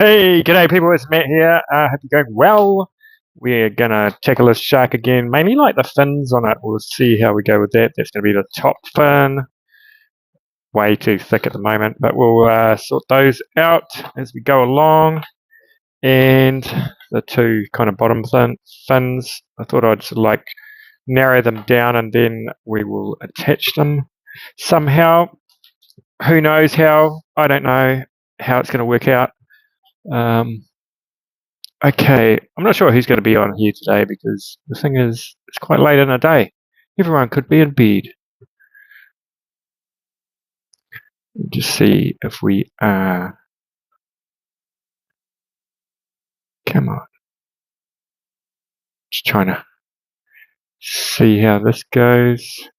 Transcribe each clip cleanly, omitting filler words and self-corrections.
Hey, g'day people, it's Matt here. Hope you're going well. We're gonna tackle this shark again, mainly like the fins on it. We'll see how we go with that. That's gonna be the top fin. Way too thick at the moment, but we'll sort those out as we go along. And the two kind of bottom fins, I thought I'd sort of like narrow them down and then we will attach them somehow. Who knows how? I don't know how it's gonna work out. Okay, I'm not sure who's going to be on here today because the thing is, it's quite late in the day. Everyone could be in bed. Just see if we are. Come on. Just trying to see how this goes.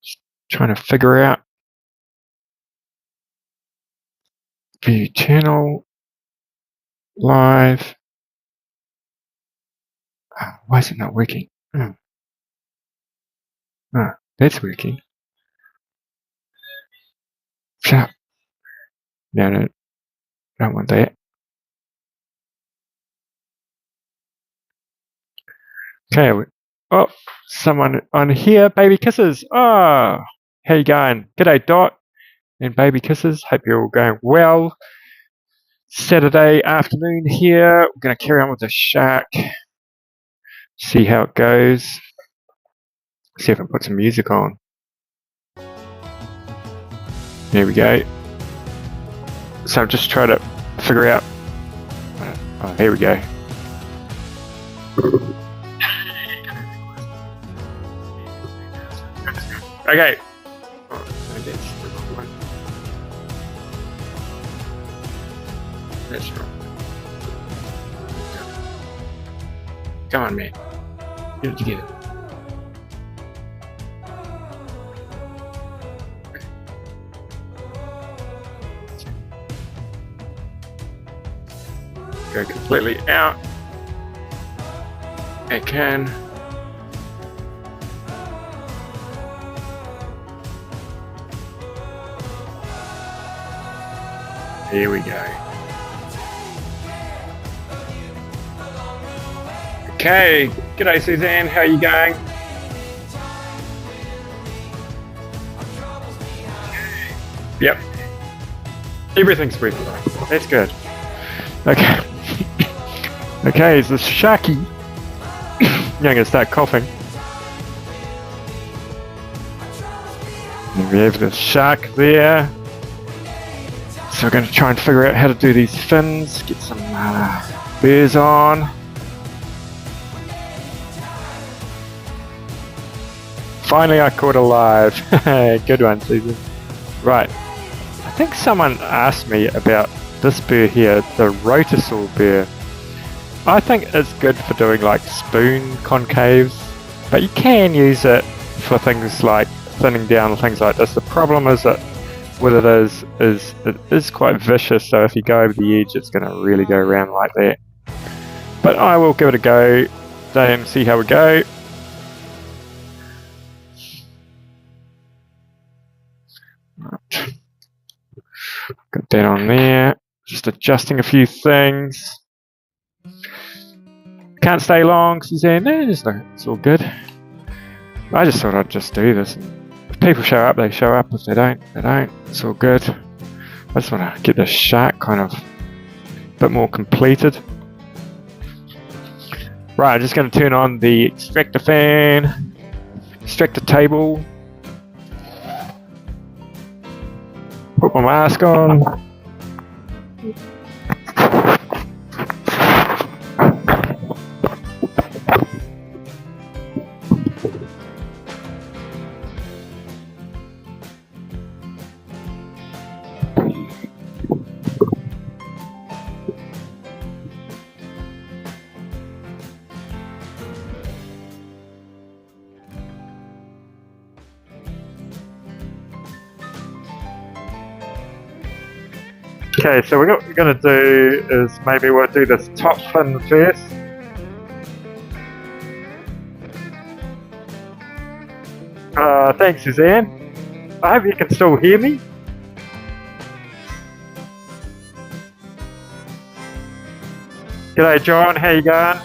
Just trying to figure out. View channel. Live. Why is it not working? That's working. Shut up. No, don't want that. Okay. Oh, someone on here. Baby kisses. Oh, how you going? G'day, Dot and baby kisses. Hope you're all going well. Saturday afternoon here. We're going to carry on with the shark. See how it goes. See if I put some music on. There we go. So I'm just trying to figure out. Oh, here we go. Okay. That's wrong. Come on, man. Get it together. Go completely out. I can. Here we go. Okay, g'day Suzanne, how are you going? Yep. Everything's working. That's good. Okay. Okay, is the sharky. I'm gonna start coughing. And we have the shark there. So we're gonna try and figure out how to do these fins, get some bears on. Finally I caught a live. Good one, Susan. Right. I think someone asked me about this burr here, the rotosaur burr. I think it's good for doing like spoon concaves, but you can use it for things like thinning down things like this. The problem is that what it is quite vicious, so if you go over the edge it's going to really go around like that. But I will give it a go today and see how we go. Right. Got that on there. Just adjusting a few things. Can't stay long, Suzanne. No, it's all good. I just thought I'd just do this. If people show up, they show up. If they don't, they don't. It's all good. I just want to get the shark kind of a bit more completed. Right, I'm just going to turn on the extractor fan, extractor table, put my mask on. Okay, so what we're going to do is maybe we'll do this top fin first. Thanks, Suzanne. I hope you can still hear me. G'day John, how you going?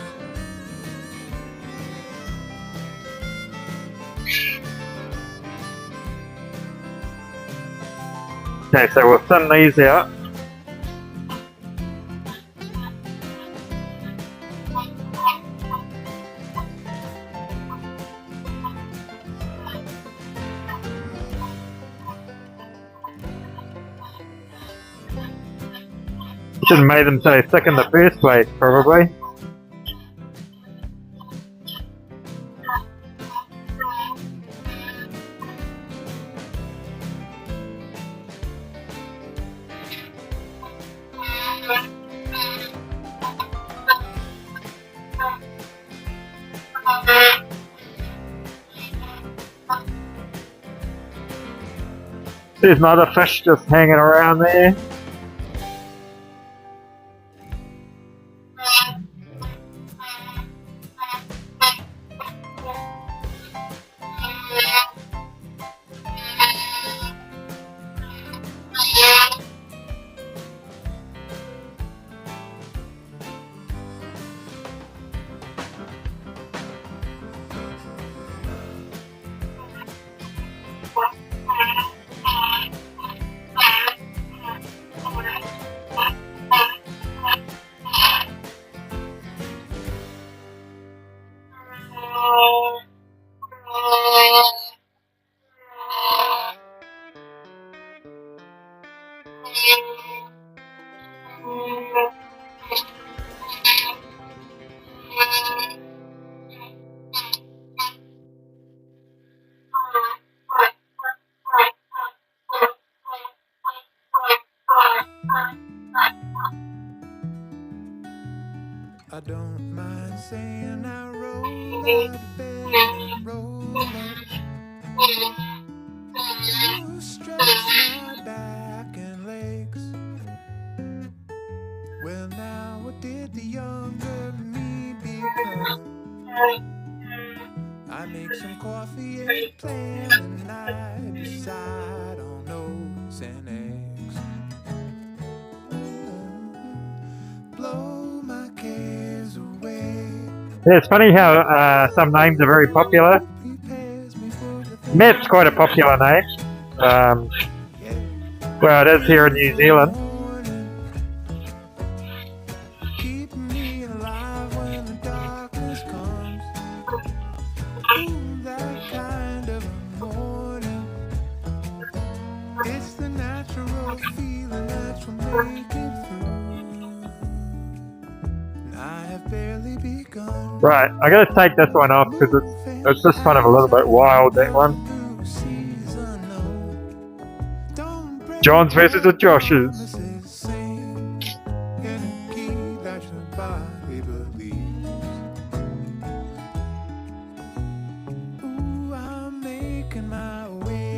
Okay, so we'll thin these out. Should have made them so thick in the first place, probably. There's another fish just hanging around there. I don't mind saying I roll out of bed and roll up. You stretch my back and legs. Well, now what did the younger me become? I make some coffee, eggplant, and I decide on oats and eggs. Blow my cares away. Yeah, it's funny how some names are very popular. Matt's quite a popular name. Well, it is here in New Zealand. Keep me alive when the darkness comes. Ooh, that kind of a morning. It's the natural feeling that will make it through. And I have barely begun. Right, I gotta take this one off because it's just kind of a little bit wild, that one. John's versus the Josh's.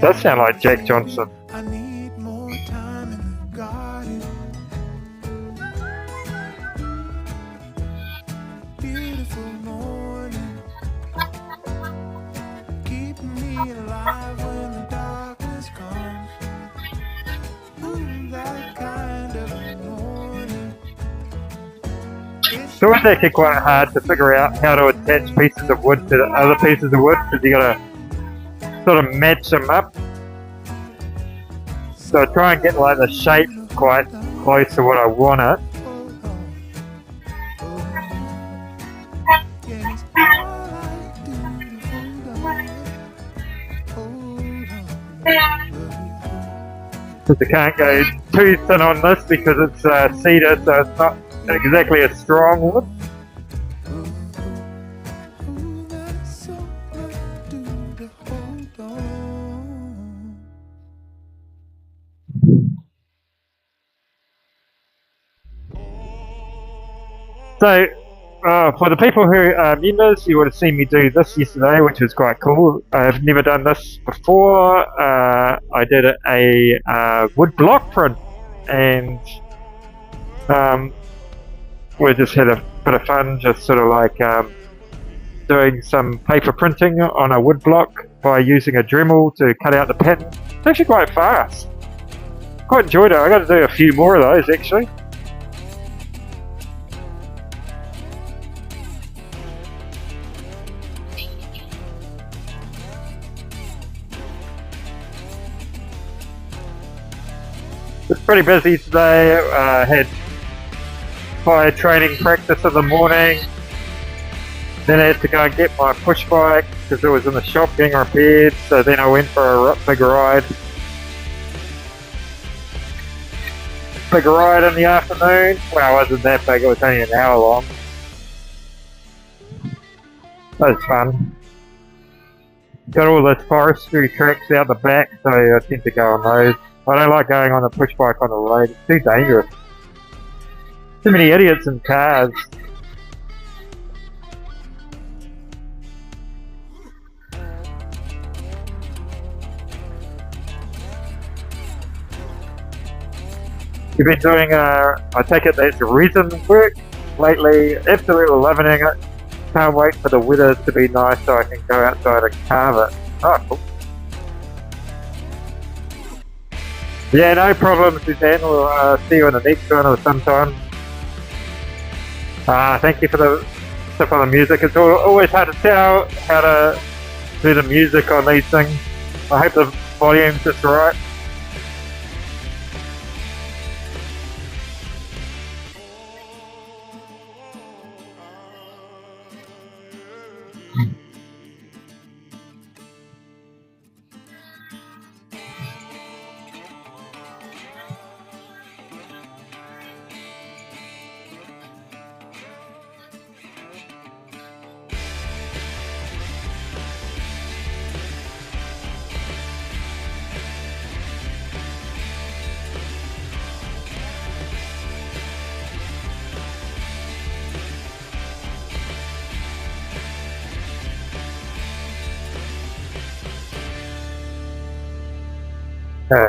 Does sound like Jack Johnson. I need more time in the garden. Beautiful morning. Keep me alive when the darkness comes. Ooh, that kind of morning. So it's actually quite hard to figure out how to attach pieces of wood to the other pieces of wood because you gotta sort of match them up. So I try and get like the shape quite close to what I want it. Because I can't go too thin on this because it's cedar, so it's not exactly a strong wood. So, for the people who are members, you would have seen me do this yesterday, which was quite cool. I've never done this before. I did a wood block print, and we just had a bit of fun, just sort of like doing some paper printing on a wood block by using a dremel to cut out the pattern. It's actually quite fast. Quite enjoyed it. I got to do a few more of those actually. It's pretty busy today. Had fire training practice in the morning. Then I had to go and get my push bike because it was in the shop getting repaired. So then I went for a big ride. Big ride in the afternoon. Well, it wasn't that big. It was only an hour long. That was fun. Got all those forestry tracks out the back, so I tend to go on those. I don't like going on a push bike on the road. It's too dangerous. Too many idiots in cars. You've been doing, I take it that's resin work lately. Absolutely loving it. Can't wait for the weather to be nice so I can go outside and carve it. Oh, cool. Yeah, no problem, Suzanne. We'll see you in the next one or sometime. Thank you for the stuff on the music. It's always hard to tell how to do the music on these things. I hope the volume's just right.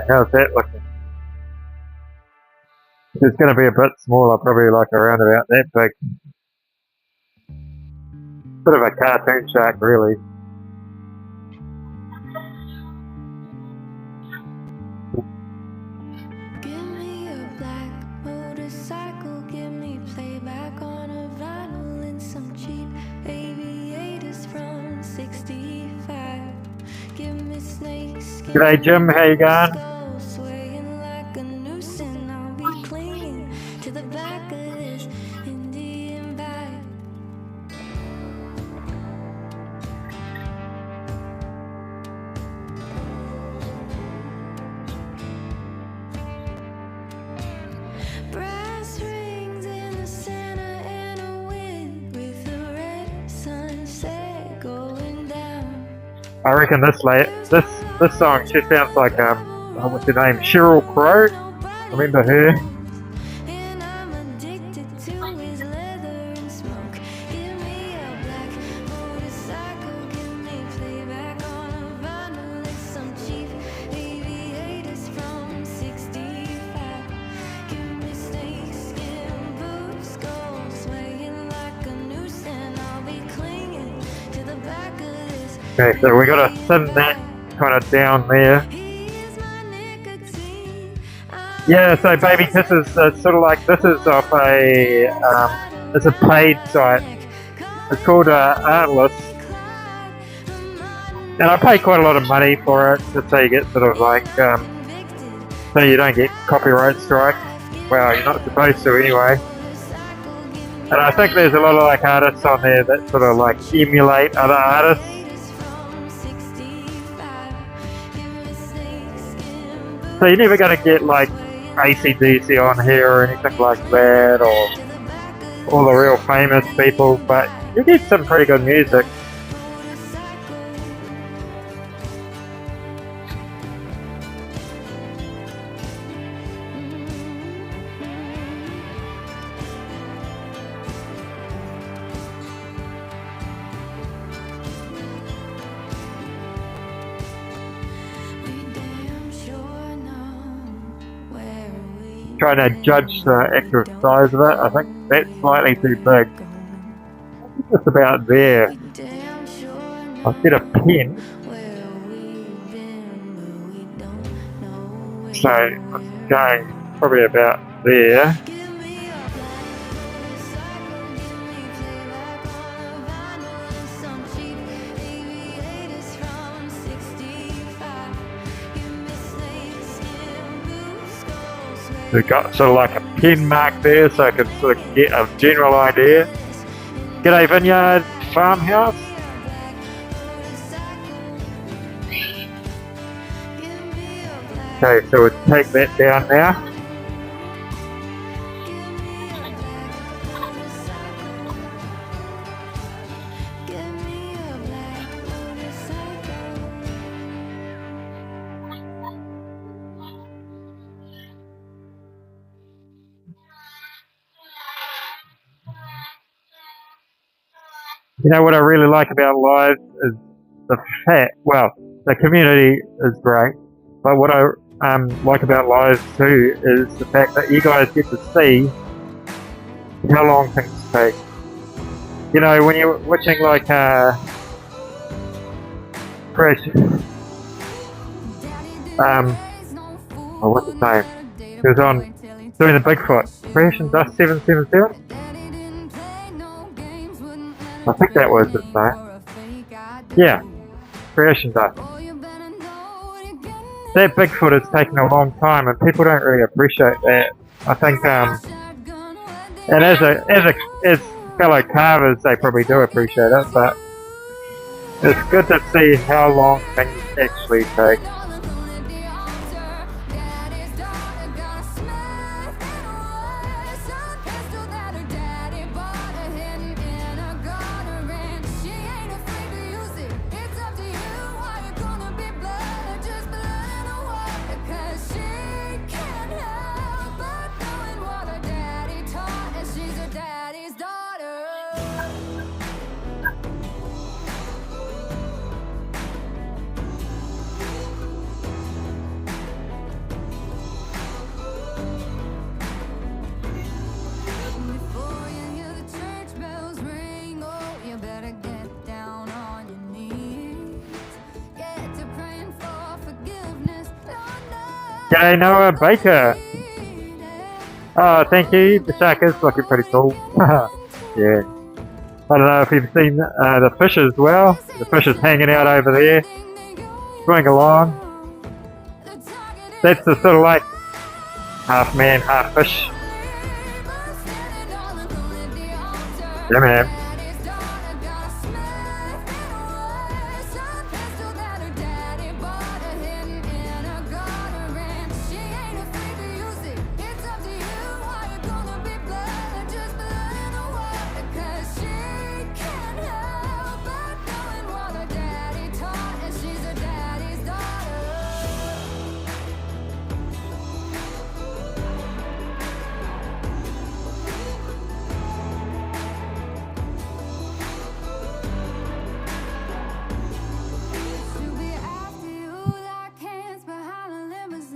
How's that looking? It's going to be a bit smaller, probably like around about that big. Bit of a cartoon shark, really. Give me a black motorcycle, give me playback on a vinyl and some cheap aviators from 65. Give me snakes. G'day Jim, how you going? Swaying like a noose, and I'll be clinging to the back of this Indian bike. Brass rings in the center and a wind with a red sunset going down. I reckon this song, she sounds like, what's her name, Sheryl Crow? Remember her? And I'm addicted to his leather and smoke. Give me a black motorcycle, give me playback on a vinyl and some cheap aviators from 65. Give me snakeskin boots, gold swaying like a noose, and I'll be clinging to the back of this. Okay, so we gotta thin that kind of down there. Yeah, so Baby Kisses, sort of like, this is off a, it's a paid site. It's called Artless. And I pay quite a lot of money for it, just so you get sort of like, so you don't get copyright strikes. Well, you're not supposed to anyway. And I think there's a lot of like artists on there that sort of like emulate other artists. So you're never going to get like AC/DC on here or anything like that, or all the real famous people, but you get some pretty good music. Trying to judge the actual size of it, I think that's slightly too big. Just about there. I'll get a pen. So it's going probably about there. We've got sort of like a pin mark there so I can sort of get a general idea. G'day Vineyard Farmhouse. Okay, so we'll take that down now. You know what I really like about live is the fact, well, the community is great, but what I like about live too is the fact that you guys get to see how long things take. You know, when you're watching like Fresh, oh, what's his name? He was on doing the Bigfoot. Fresh and Dust 777? I think that was his name. Yeah, Creation Dust. That Bigfoot has taken a long time, and people don't really appreciate that. I think, and as fellow carvers, they probably do appreciate it, but it's good to see how long things actually take. G'day Noah Baker. Oh, thank you. The shark is looking pretty cool. Yeah. I don't know if you've seen the fish as well. The fish is hanging out over there, swimming along. That's the sort of like half man, half fish. Yeah, man.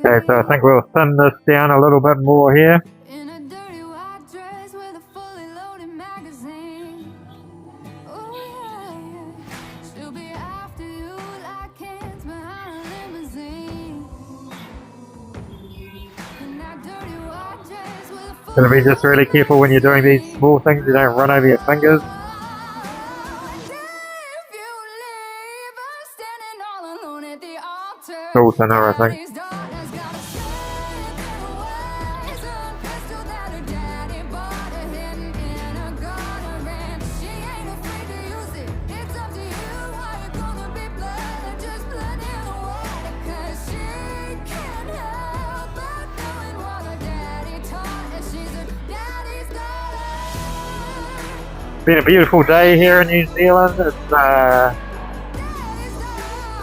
Okay, so I think we'll thin this down a little bit more here. Gotta be just really careful when you're doing these small things, you don't run over your fingers. Cool thinner, I think. It's been a beautiful day here in New Zealand. It's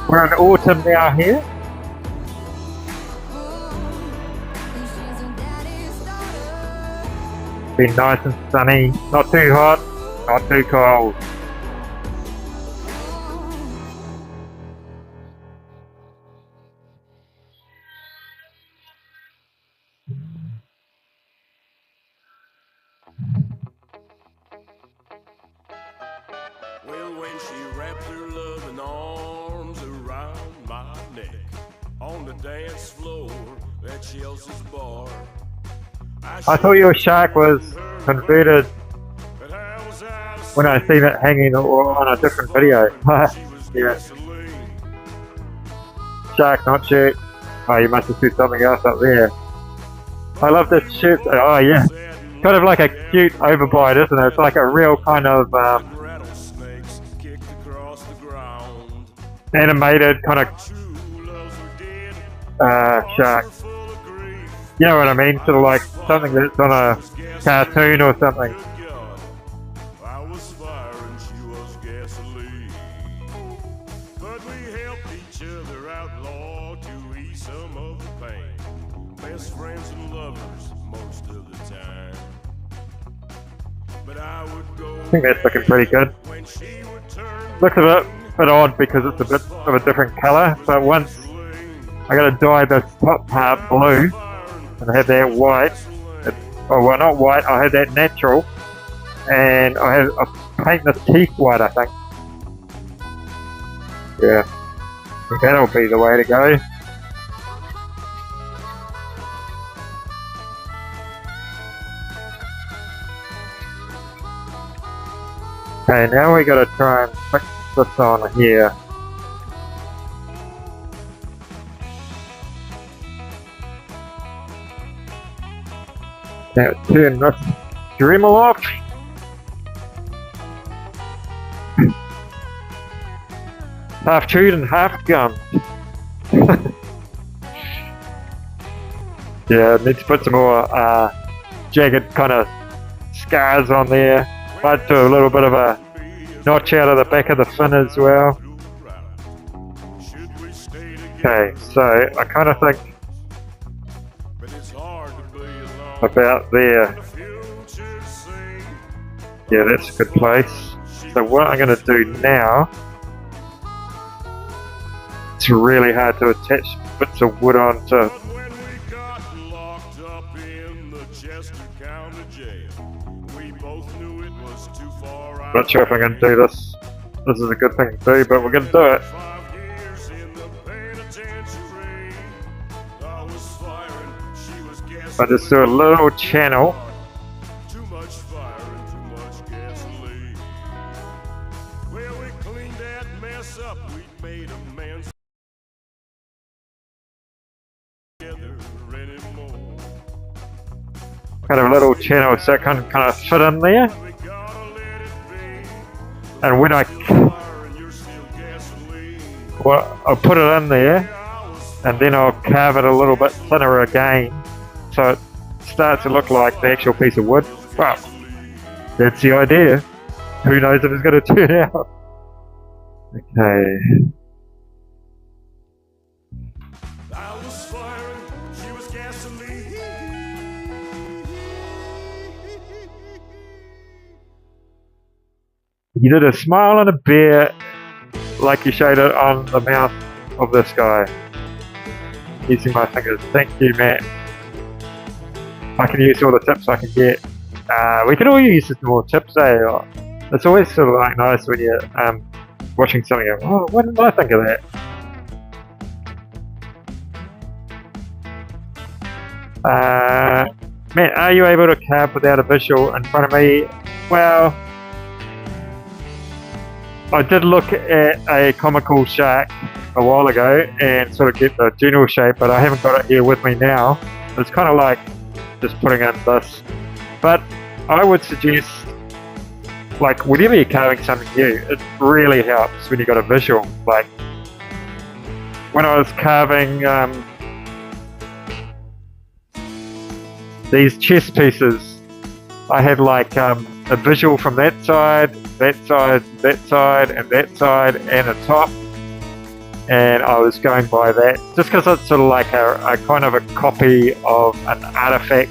we're in autumn now here. It's been nice and sunny, not too hot, not too cold. Well, when she wrapped her loving arms around my neck on the dance floor at Chelsea's bar, I thought your shark was converted when I seen it hanging on a different video. Yeah. Shark, not shirt. Oh, you must have put something else up there. I love this shoot. Oh yeah, kind of like a cute overbite, isn't it? It's like a real kind of animated kind of shark. You know what I mean? Sort of like something that's on a cartoon or something. I was fire and she was gasoline. But we helped each other outlaw to ease some of the pain. Best friends and lovers most of the time. But I would go. I think that's looking pretty good. When she would turn. Looks a bit odd because it's a bit of a different colour, but once I gotta dye this top part blue and I have that white. Oh well, not white. I have that natural, and I paint the teeth white. I think. Yeah, I think that'll be the way to go. Okay, now we gotta try and fix this on here. Now turn this dremel off. Half chewed and half gummed. Yeah, need to put some more jagged kind of scars on there. Might do a little bit of a notch out of the back of the fin as well. Okay, so I kind of think about there. Yeah, that's a good place. So what I'm going to do now, it's really hard to attach bits of wood onto. Not sure if I'm going to do this. This is a good thing to do, but we're going to do it. I just do a little channel. Kind of a little channel so it can kind of fit in there. And when I'll put it in there, and then I'll carve it a little bit thinner again, so it starts to look like the actual piece of wood. Well, that's the idea. Who knows if it's going to turn out? Okay. You did a smile and a bear like you showed it on the mouth of this guy. Using my fingers. Thank you, Matt. I can use all the tips I can get. We can all use some more tips, eh? It's always sort of like nice when you're watching something and oh, why didn't I think of that? Matt, are you able to carve without a visual in front of me? Well, I did look at a comical shark a while ago and sort of get the general shape, but I haven't got it here with me now. It's kind of like just putting in this. But I would suggest, like, whenever you're carving something new, it really helps when you got a visual. Like, when I was carving these chess pieces, I had like a visual from that side, that side, that side, and that side, and a top. And I was going by that just because it's sort of like a kind of a copy of an artifact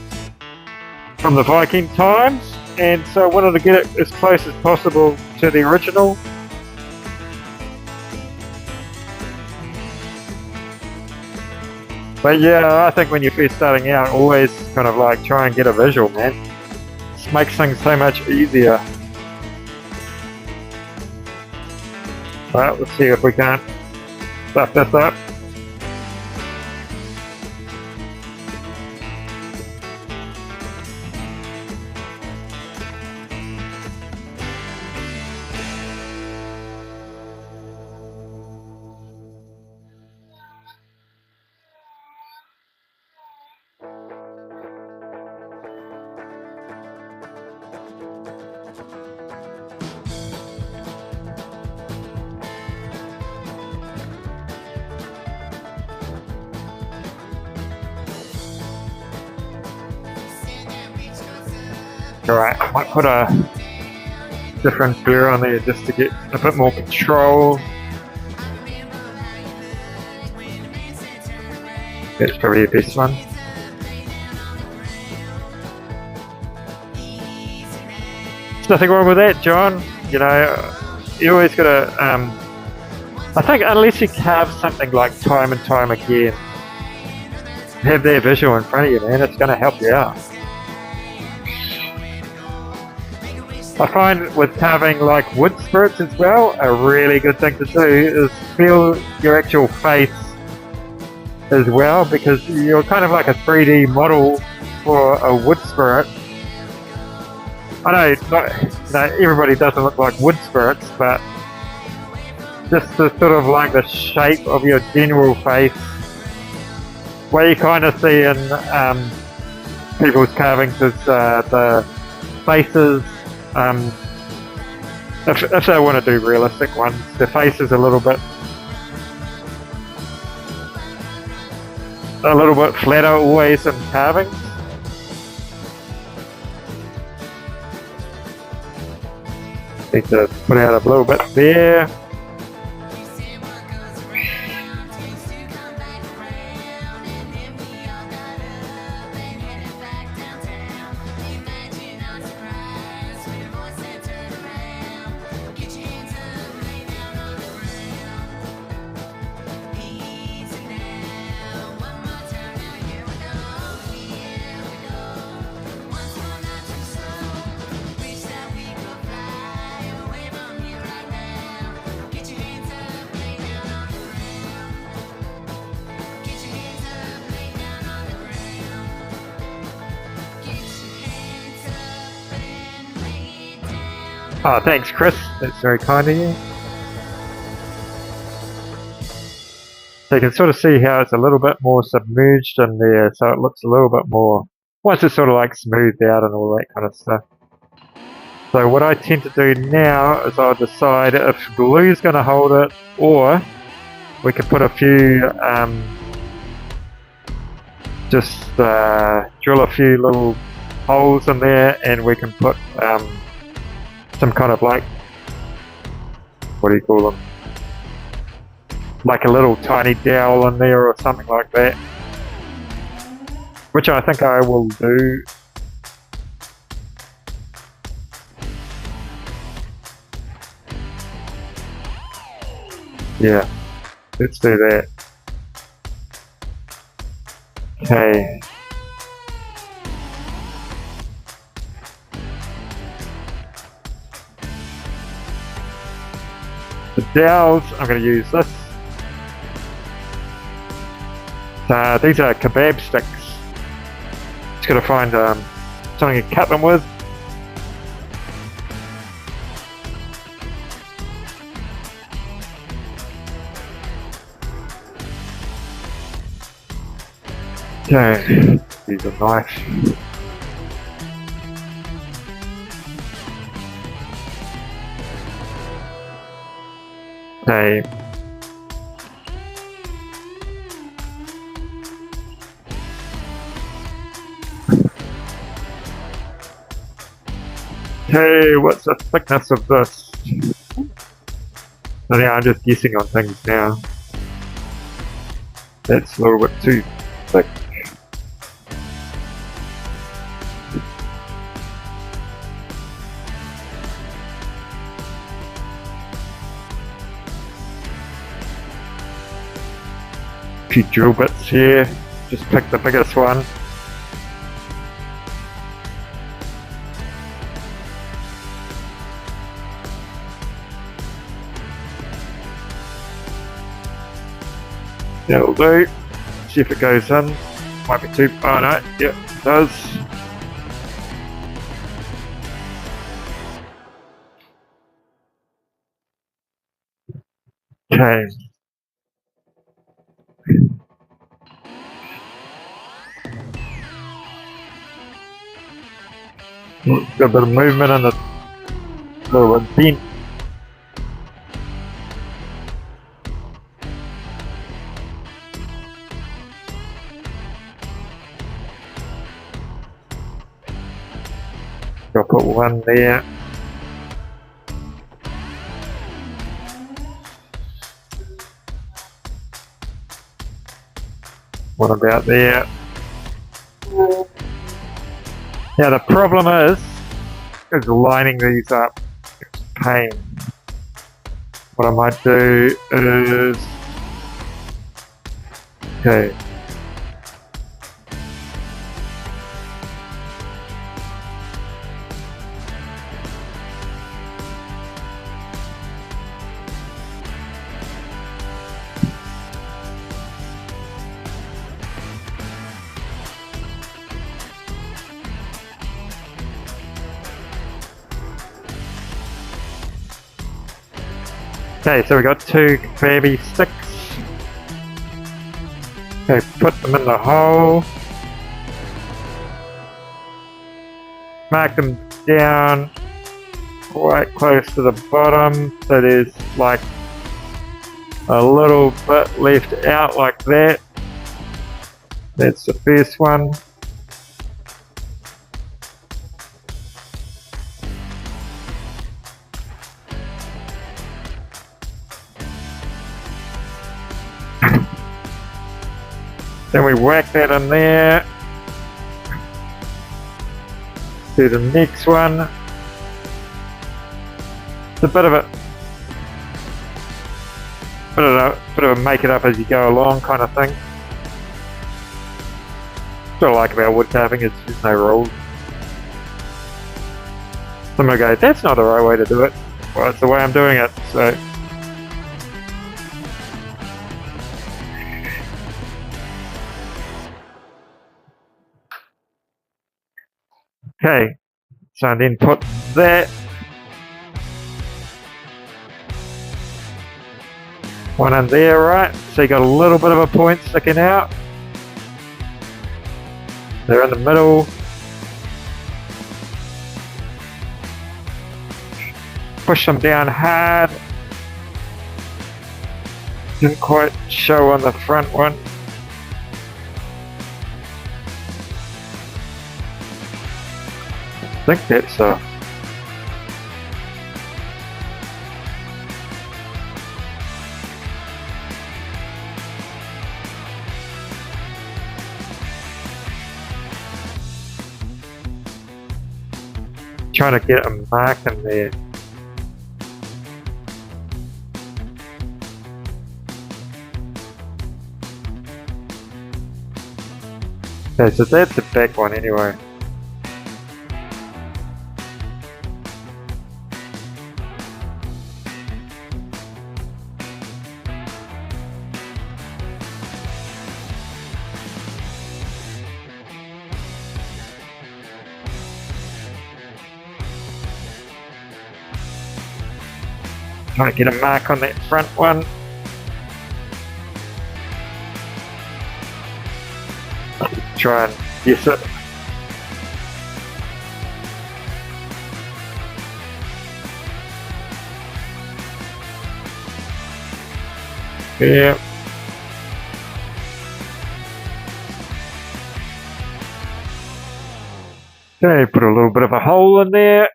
from the Viking times, and so I wanted to get it as close as possible to the original. But yeah, I think when you're first starting out, always kind of like try and get a visual, man. It makes things so much easier. Alright, let's see if we can't stuff this up. Alright, I might put a different gear on there just to get a bit more control. That's probably the best one. There's nothing wrong with that, John. You know, you always gotta, I think unless you carve something like time and time again, have that visual in front of you, man, it's gonna help you out. I find with carving like wood spirits as well, a really good thing to do is feel your actual face as well, because you're kind of like a 3D model for a wood spirit. I know, everybody doesn't look like wood spirits, but just the sort of like the shape of your general face, what you kind of see in people's carvings is the faces. If they want to do realistic ones, the face is a little bit flatter always in carvings. Need to put out a little bit there. Oh, thanks, Chris. That's very kind of you. So you can sort of see how it's a little bit more submerged in there, so it looks a little bit more, once it's sort of like smoothed out and all that kind of stuff. So what I tend to do now is I'll decide if glue's going to hold it, or we can put a few, just drill a few little holes in there, and we can put some kind of like, what do you call them? Like a little tiny dowel in there or something like that. Which I think I will do. Yeah, let's do that. Okay. The dowels, I'm going to use this. These are kebab sticks. Just got to find something to cut them with. Okay, use a knife. Okay. Okay, what's the thickness of this? So now I'm just guessing on things now. That's a little bit too thick. A few drill bits here, just pick the biggest one. That'll do. See if it goes in. Might be too. Oh no, yep, it does. Okay. Got a bit of movement in the little bent. I'll put one there. What about there? Now the problem is lining these up. It's a pain. What I might do is, okay. Okay, so we got two baby sticks. Okay, put them in the hole. Mark them down quite close to the bottom, so there's like a little bit left out like that. That's the first one. Then we whack that in there. Do the next one. It's a bit of a make it up as you go along kind of thing. What I like about wood carving is there's no rules. Someone goes, that's not the right way to do it. Well, it's the way I'm doing it, so. Okay, so then put that one in there, right? So you got a little bit of a point sticking out. They're in the middle. Push them down hard. Didn't quite show on the front one. I think that's trying to get a mark in there. Okay, so that's the back one anyway. Trying to get a mark on that front one. Try and guess it. Yeah. Okay, put a little bit of a hole in there.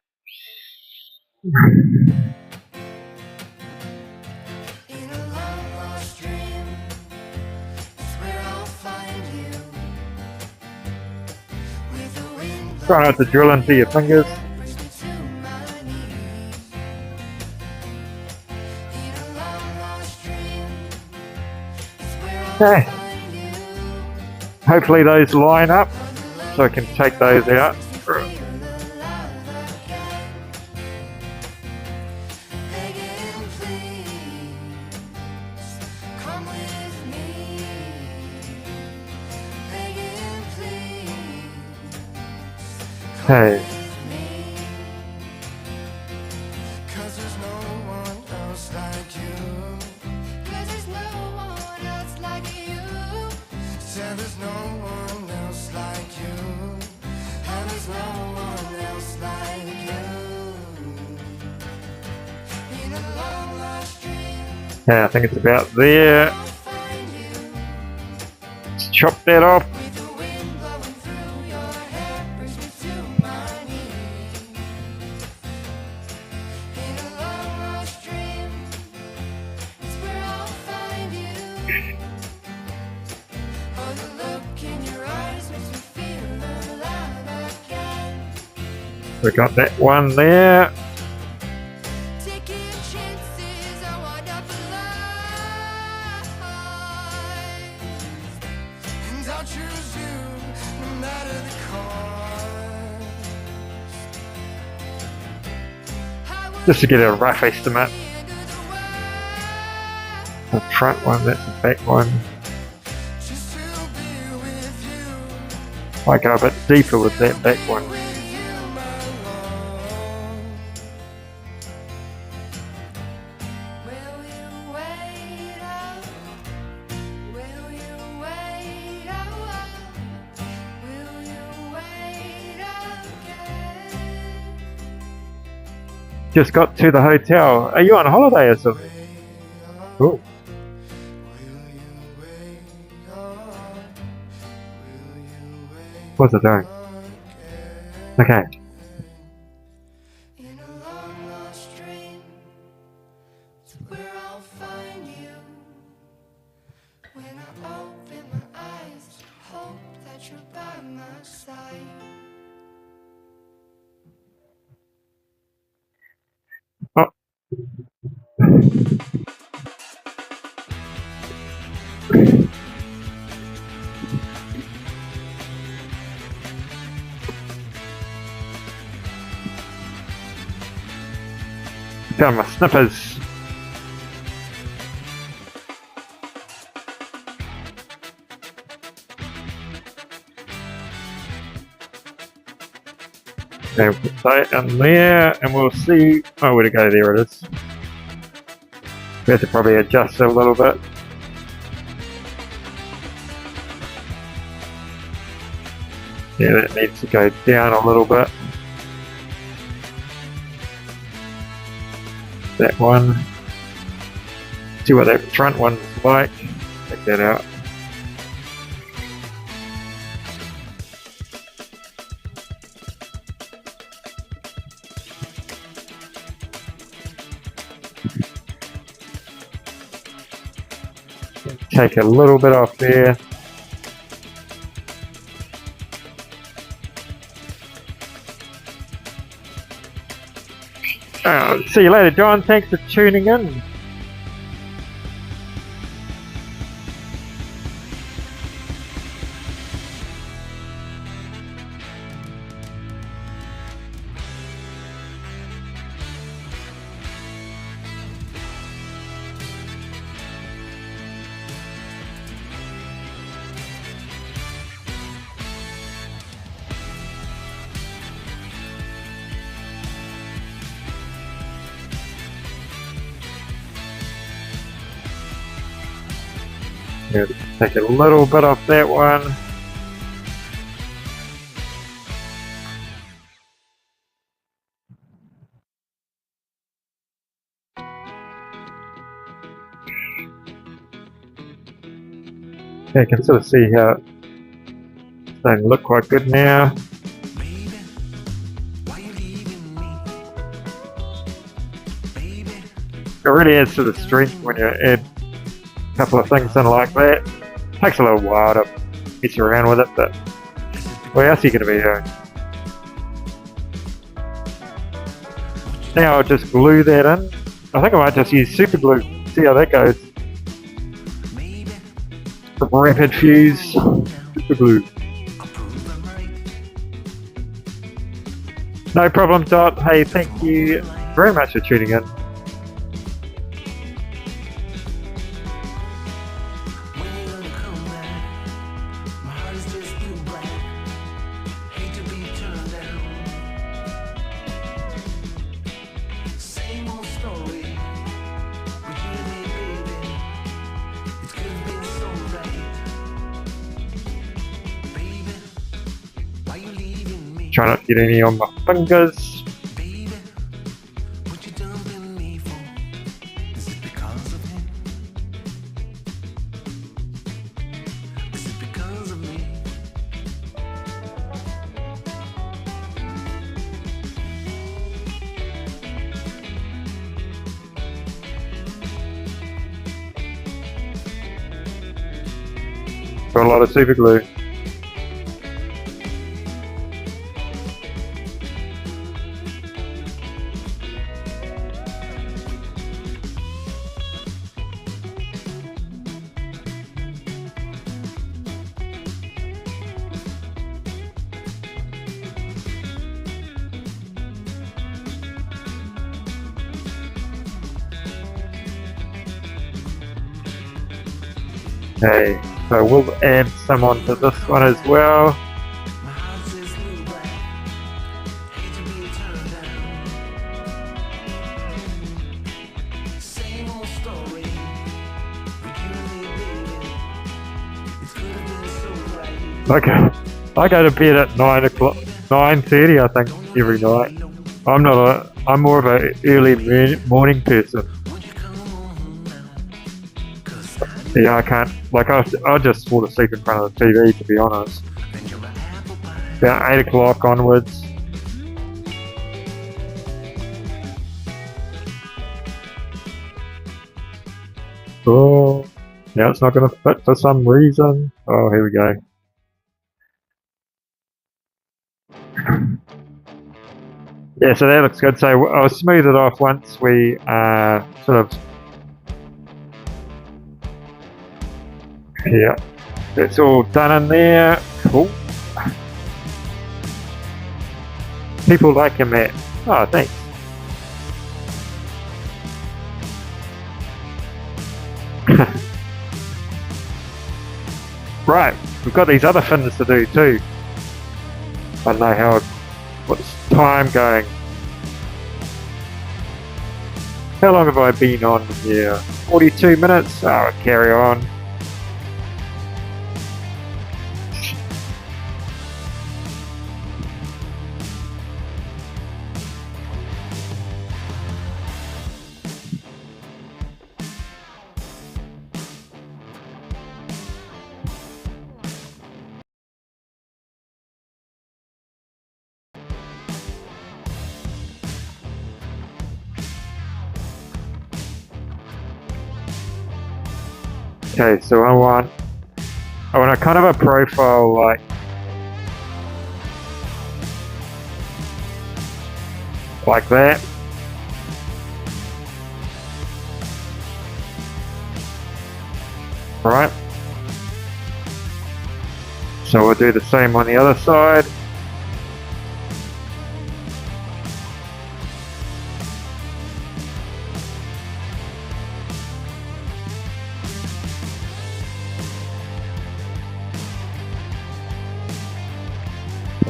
Try not to drill into your fingers. Okay. Hopefully those line up so I can take those out. Okay. Yeah, I think it's about there. Let's chop that off. We got that one there. Taking chances, I wind up alive. And I'll choose you, no matter the cost. Just to get a rough estimate. The front one, that's the back one. Just to be with you. I go a bit deeper with that back one. With you, my love. Will you wait up? Will you wait up? Will you wait again? Just got to the hotel. Are you on holiday or something? Oh, what's it doing? Okay. In a long lost dream, it's where I'll find you. When I open my eyes, hope that you're by my side. Oh. Found my snippers. Okay, put that in there, and we'll see. Oh, where to go? There it is. We have to probably adjust it a little bit. Yeah, that needs to go down a little bit. That one. See what that front one's like. Check that out. Take a little bit off there. See you later, John. Thanks for tuning in. Yeah, take a little bit off that one. Yeah, I can sort of see how it's starting to look quite good now. It really adds to the strength when you add a couple of things in like that. Takes a little while to mess around with it, but what else are you going to be doing? Now I'll just glue that in. I think I might just use super glue, see how that goes. Some rapid fuse super glue. No problem, Dot. Hey, thank you very much for tuning in. Try not to get any on my fingers. Got a lot of super glue. Okay, so we'll add some onto this one as well. My heart says little black, hate to be turned down. Same old story, with you and me, baby. It could have been so right. Okay, I go to bed at 9 o'clock, 9:30 I think every night. I'm more of a early morning person. Won't you come home now? 'Cause Yeah, I can't, like I just fall asleep in front of the TV to be honest. then you're an apple pie. About 8 o'clock onwards. Oh, yeah, it's not going to fit for some reason. Oh, here we go. Yeah, so that looks good. So I'll smooth it off once we sort of... Yeah, that's all done in there. Cool. People like your mat. Oh, thanks. Right, we've got these other fins to do too. I don't know what's time going. How long have I been on here? 42 minutes? Oh, carry on. Okay, so I want a kind of a profile like that. Right. So we'll do the same on the other side.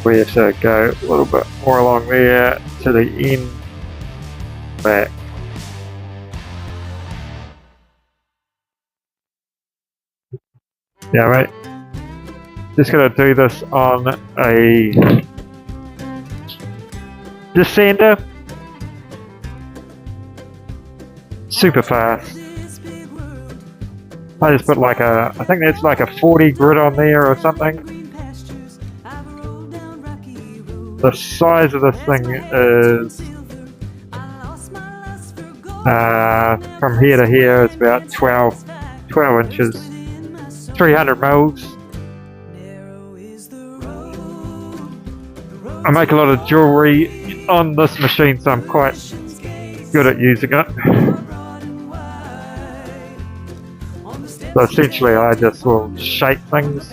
We have to go a little bit more along there to the end back. Yeah, right. Just gonna do this on a descender. Super fast. I just put I think that's like a 40 grit on there or something. The size of this thing is from here to here is about 12 inches, 300 mils. I make a lot of jewellery on this machine, so I'm quite good at using it. So essentially I just will shape things.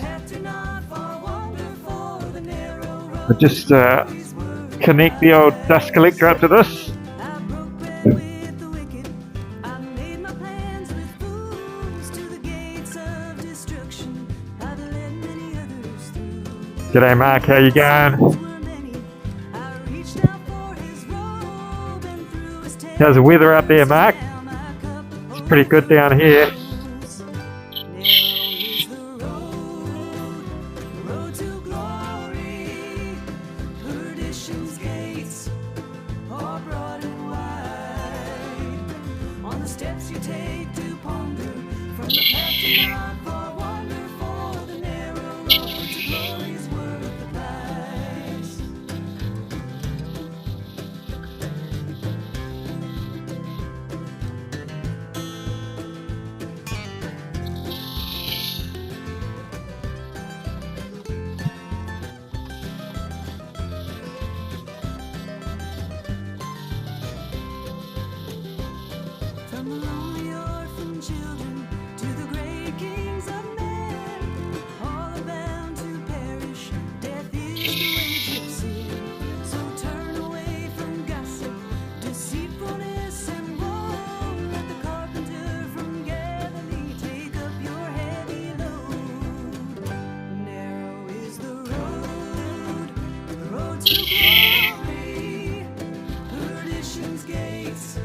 I just connect the old dust collector up to this. G'day Mark, how you going? How's the weather out there, Mark? It's pretty good down here. to glory. Perdition's gates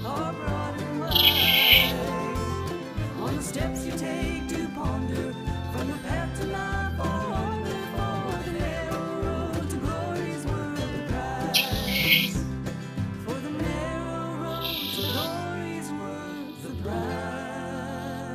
are broad and wide. On the steps you take to ponder, from the path to life or on before the narrow road to glory's worth the price. For the narrow road to glory's worth the price.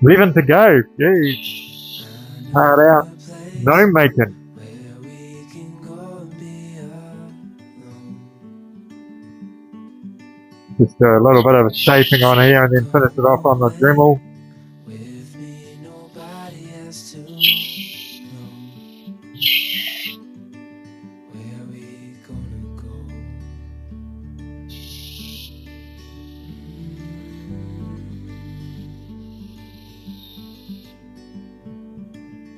Leaving to go. Gouge. Hard out. No making. Where we can go and be alone. Just do a little bit of shaping on here and then finish it off on the dremel. With me, nobody has to know where we gonna go.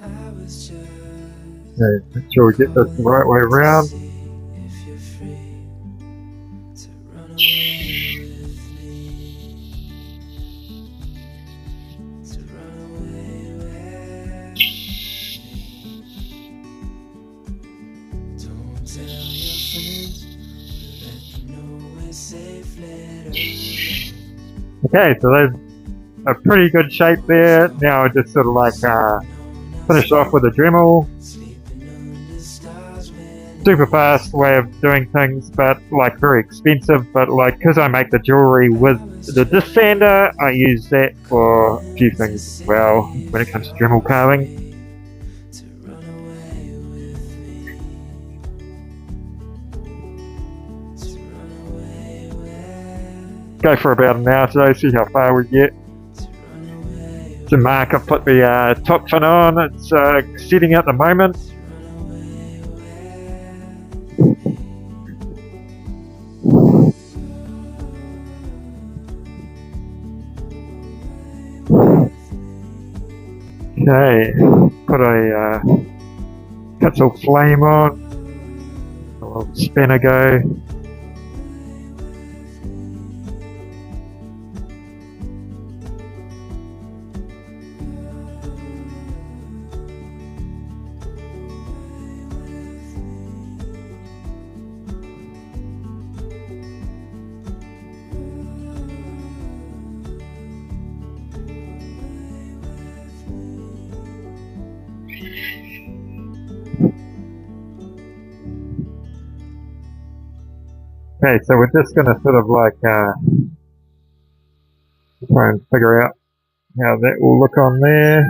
I was just Okay, make sure we get this the right way around. if you're free to run away with me, to run away with me. Don't tell your friends, we'll let them know we're safe, let us alone. Okay, so there's a pretty good shape there. Now I just sort of like finish off with a dremel. Sleeping under stars when Super fast way of doing things, but like very expensive. But like, because I make the jewelry with the disc sander, I use that for a few things as well when it comes to dremel carving. to run away with me, to run away with, Go for about an hour today, see how far we get. to run away with, To mark, I've put the top fin on. It's setting at the moment. to run away with. Okay, put a pencil flame on. A little spinner go. Okay, so we're just going to sort of like try and figure out how that will look on there.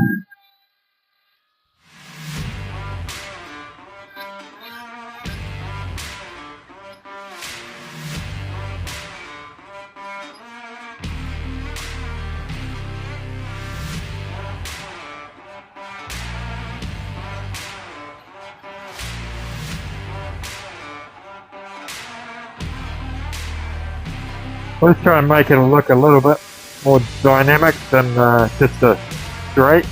Let's try and make it look a little bit more dynamic than just a straight.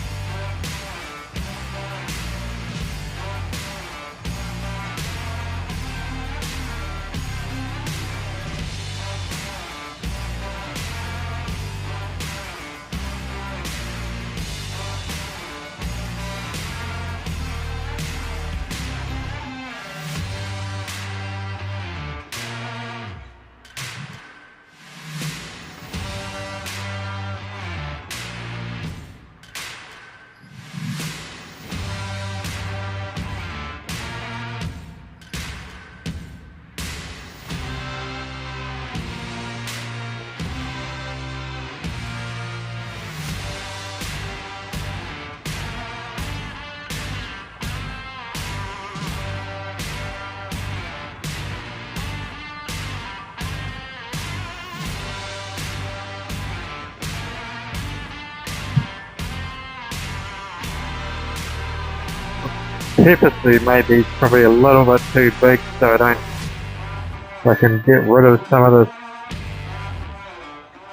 Purposely maybe probably a little bit too big, so I can get rid of some of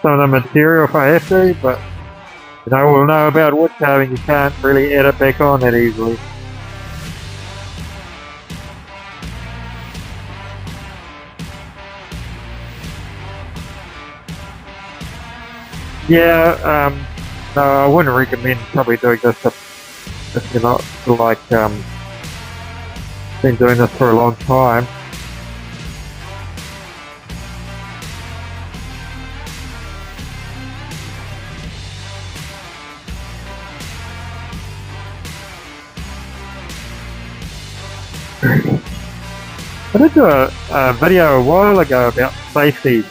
the material if I have to, but You know, we'll know about wood carving, you can't really edit back on that easily. Yeah, no, I wouldn't recommend probably doing this if you're not like been doing this for a long time. I did do a video a while ago about safety.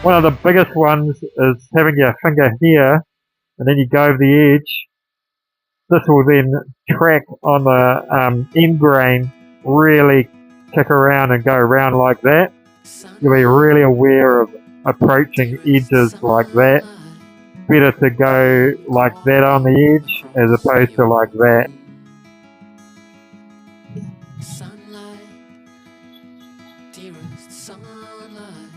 One of the biggest ones is having your finger here and then you go over the edge. This will then track on the end grain, really kick around and go around like that. You'll be really aware of approaching edges like that. Better to go like that on the edge as opposed to like that. Sunlight, dearest sunlight,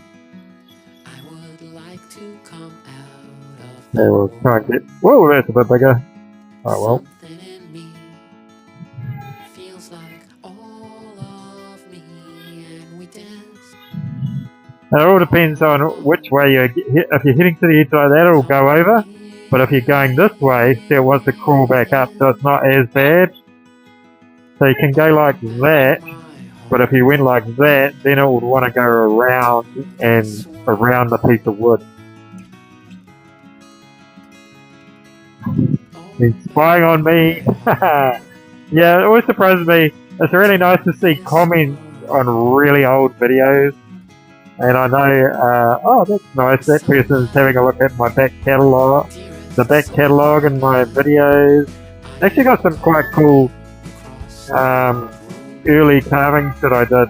I would like to come out of Yeah, we'll try and get. Whoa, that's a bit bigger. Oh well. something in me feels like all of me, and we dance. It all depends on which way you get. If you're heading to the edge like that, it'll go over. But if you're going this way, see, it wants to crawl back up, so it's not as bad. So you can go like that, but if you went like that, then it would want to go around and around the piece of wood. He's spying on me. Yeah, it always surprises me. It's really nice to see comments on really old videos. And I know, oh, that's nice, that person's having a look at my back catalogue. The back catalogue and my videos. Actually got some quite cool early carvings that I did.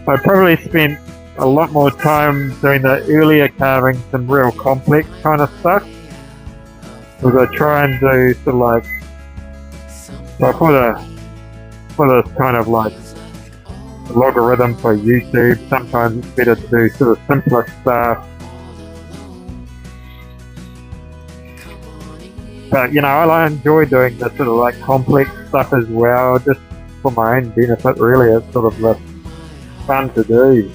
I probably spent a lot more time doing the earlier carvings than real complex kind of stuff. Because I try and do sort of like, well, for this kind of like logarithm for YouTube, sometimes it's better to do sort of simpler stuff. But you know, I enjoy doing the sort of like complex stuff as well, just for my own benefit really. It's sort of fun to do.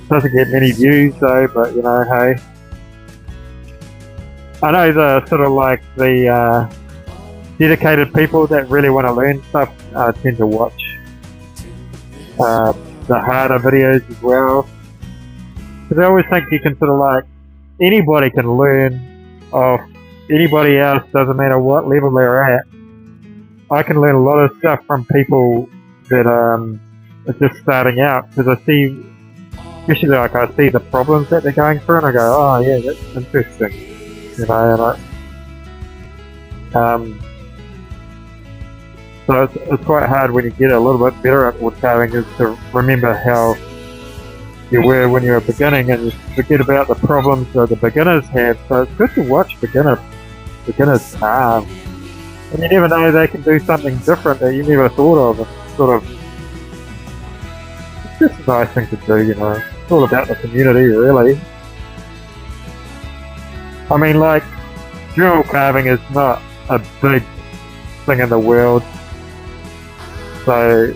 Doesn't get many views though, but you know, hey. I know the sort of like the dedicated people that really want to learn stuff tend to watch the harder videos as well. Because I always think you can sort of like, anybody can learn off anybody else, doesn't matter what level they're at. I can learn a lot of stuff from people that are just starting out, because I see, especially like I see the problems that they're going through and I go, oh yeah, that's interesting. You know, and so it's quite hard when you get a little bit better at wood carving is to remember how you were when you were beginning, and you forget about the problems that the beginners have. So it's good to watch beginners carve, and you never know, they can do something different that you never thought of. It's sort of, it's just a nice thing to do, you know. It's all about the community, really. I mean, like, dremel carving is not a big thing in the world, so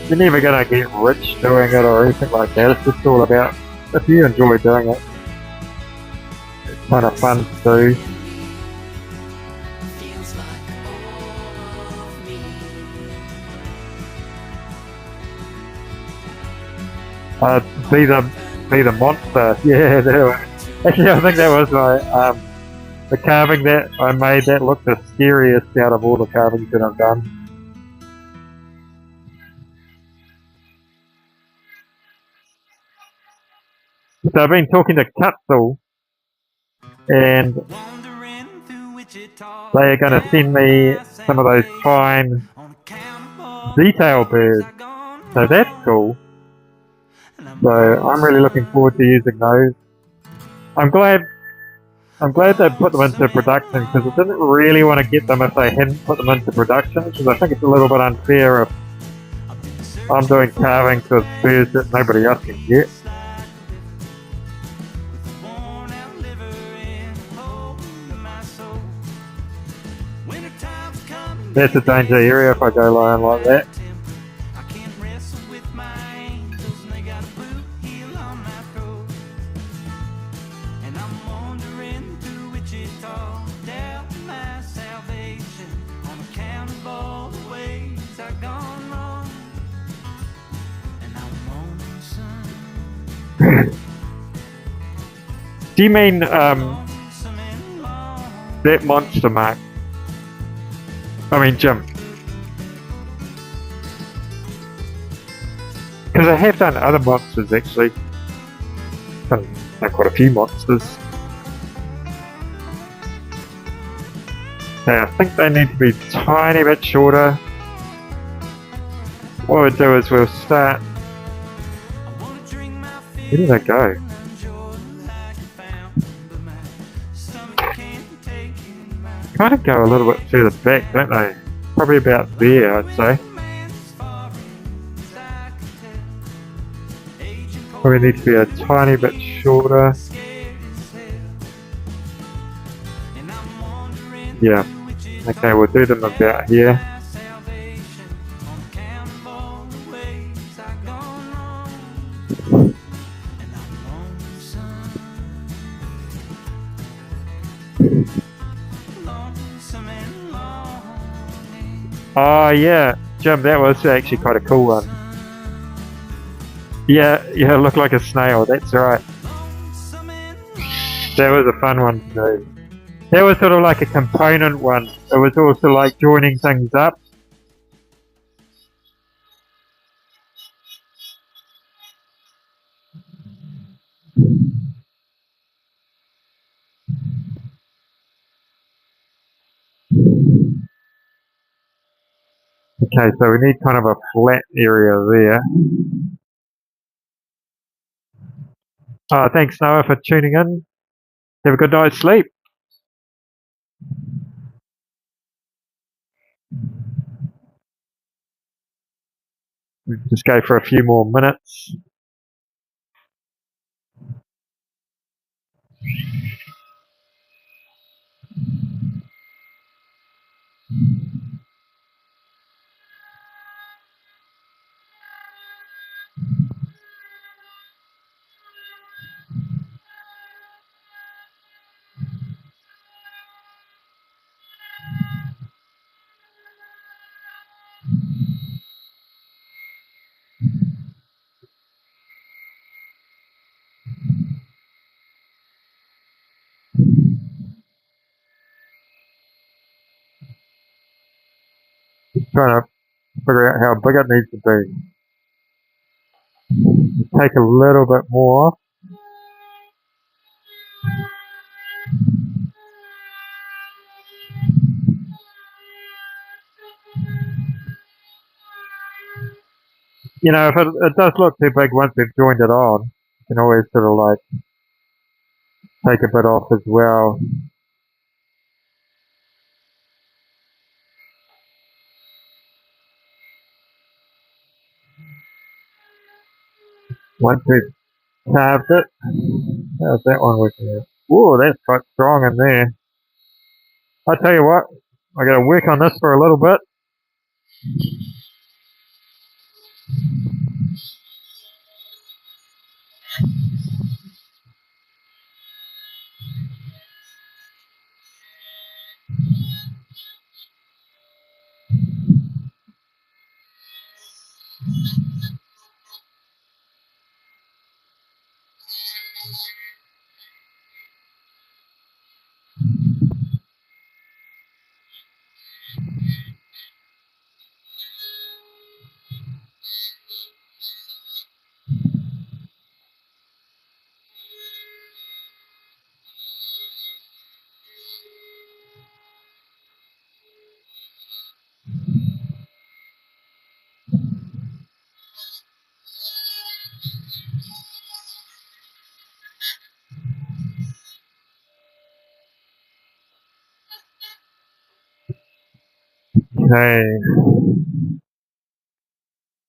you're never going to get rich doing it or anything like that. It's just all about, if you enjoy doing it, it's kind of fun to do. Be the monster. Yeah, actually, I think that was my the carving that I made that looked the scariest out of all the carvings that I've done. So I've been talking to Cutzel, and they are going to send me some of those fine detail birds. So that's cool. So I'm really looking forward to using those. I'm glad they put them into production, because I didn't really want to get them if they hadn't put them into production, because I think it's a little bit unfair if I'm doing carvings with birds that nobody else can get. That's a danger area if I go lying like that. I can't wrestle with my angels, and they got a blue heel on my throat. And I'm wandering through Wichita, doubt my salvation on account of all the ways I've gone wrong. And I'm lonesome, Do you mean lonesome and long. that monster, Mark? I mean Jim. Because I have done other monsters actually. Done quite a few monsters. Now, I think they need to be a tiny bit shorter. What we'll do is we'll start. Where did they go? Kind of go a little bit further back, don't they? Probably about there, I'd say. Probably need to be a tiny bit shorter. Yeah. Okay, we'll do them about here. Oh yeah, Jim, that was actually quite a cool one. Yeah, it looked like a snail, that's right. That was a fun one to do. That was sort of like a component one. It was also like joining things up. Okay, so we need kind of a flat area there. Thanks Noah for tuning in. Have a good night's sleep. Just go for a few more minutes. Trying to figure out how big it needs to be. Take a little bit more. You know, if it does look too big once we've joined it on, you can always sort of like take a bit off as well. Once we've carved it, how's that one working out? Ooh, that's quite strong in there. I tell you what, I got to work on this for a little bit. Okay,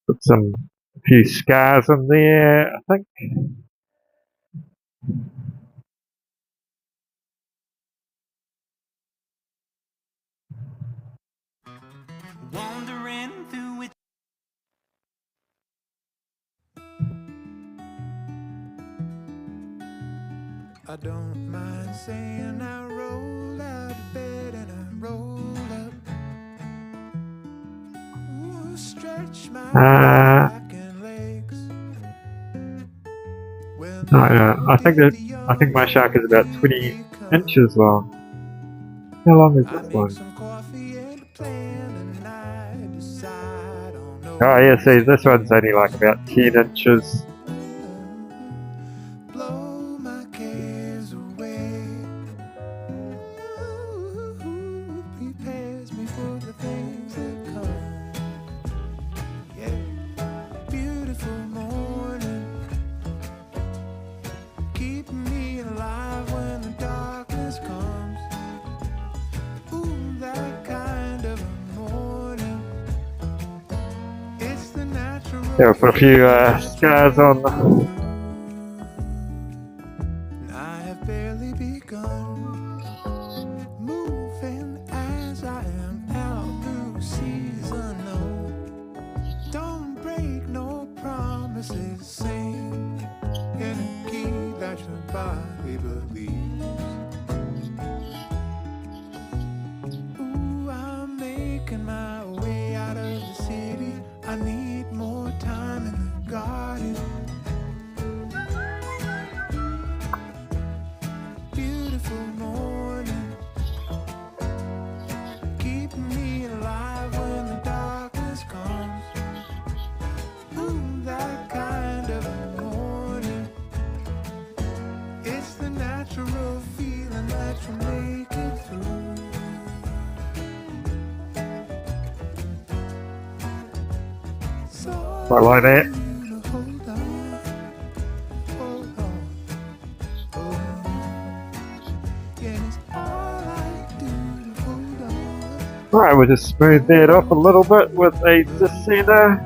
put a few scars in there, I think. Wandering through it. I don't mind saying I roll out of bed and I roll up. Ooh, stretch my back and legs. I think my shark is about 20 inches long. How long is this one? Oh yeah, see, this one's only like about 10 inches. Blow my cares away. Ooh, prepares me for the things that come. Yeah, beautiful morning, keep me alive when the darkness comes. Ooh, that kind of a morning. It's the natural. Yeah, we'll put a few scars on. I have barely begun moving as I am out through season. No, don't break no promises. Sing in a key that your body believes. Ooh, I'm making my way out of the city. I need more time in the garden. Beautiful morning, keep me alive when the darkness comes. Ooh, that kind of a morning. It's the natural feeling that you make it through. So I like that. hold on, hold on, hold on. Yeah, it's all I do to hold on. Alright, we'll just smooth that off a little bit with a descender.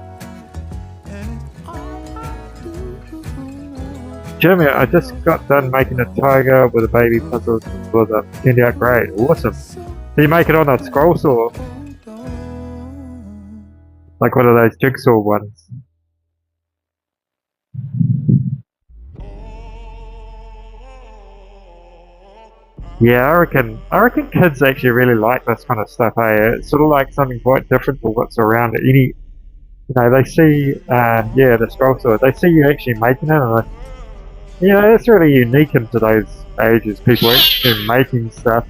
And it's all I do to hold on. Jimmy, I just got done making a tiger with a baby puzzle with a turned out great. Awesome. Do you make it on a scroll saw? Hold on. Like one of those jigsaw ones? Yeah, I reckon kids actually really like this kind of stuff, eh? It's sort of like something quite different to what's around it. You know, they see, the scroll saw, they see you actually making it, and it's really unique in today's ages, people actually making stuff.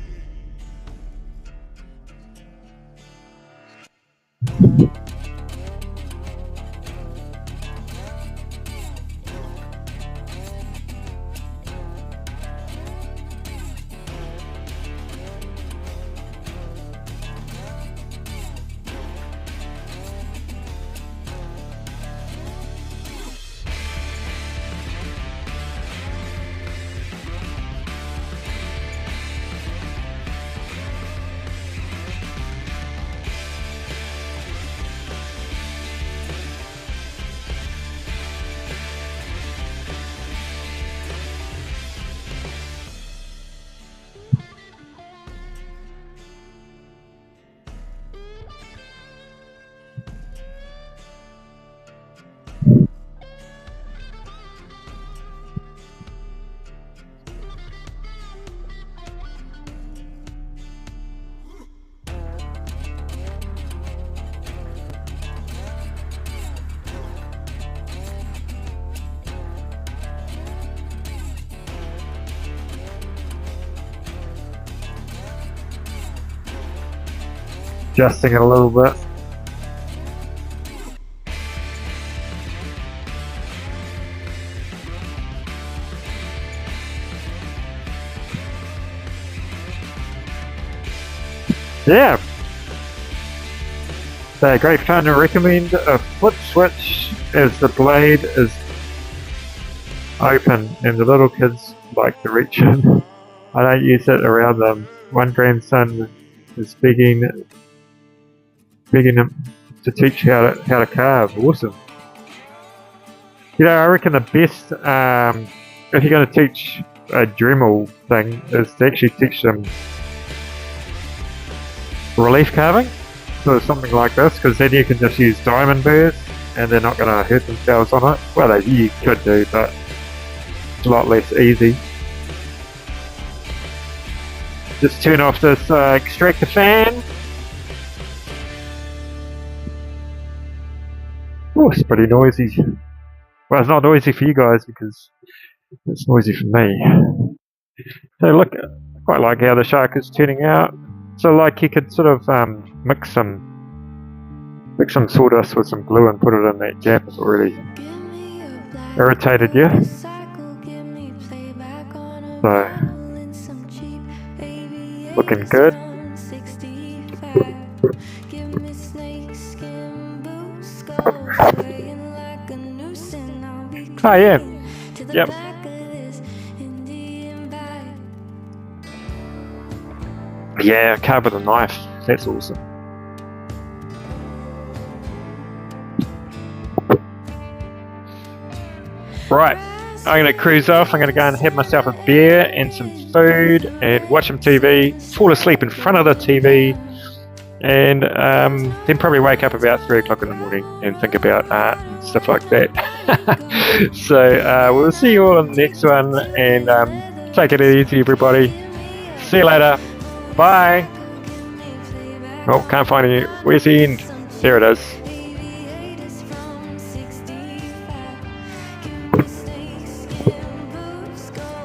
Adjusting it a little bit. Yeah. So great fun. I recommend a flip switch as the blade is open and the little kids like to reach in. I don't use it around them. One grandson is begging him to teach how to carve. Awesome. You know, I reckon the best if you're going to teach a dremel thing is to actually teach them relief carving. sort of something like this, because then you can just use diamond burrs and they're not going to hurt themselves on it. Well, you could do, but it's a lot less easy. Just turn off this extractor fan. Oh, it's pretty noisy. Well, it's not noisy for you guys because it's noisy for me. So look, I quite like how the shark is turning out. So like you could sort of mix some sawdust with some glue and put it in that gap if it really irritated you. So, looking good. Oh yeah, yep. Yeah, carve with a knife. That's awesome. Right, I'm going to cruise off. I'm going to go and have myself a beer and some food and watch some TV, fall asleep in front of the TV, and then probably wake up about 3 o'clock in the morning and think about art and stuff like that. So we'll see you all in the next one, and take it easy, everybody. See you later. Bye. Oh, can't find any. Where's the end? There it is.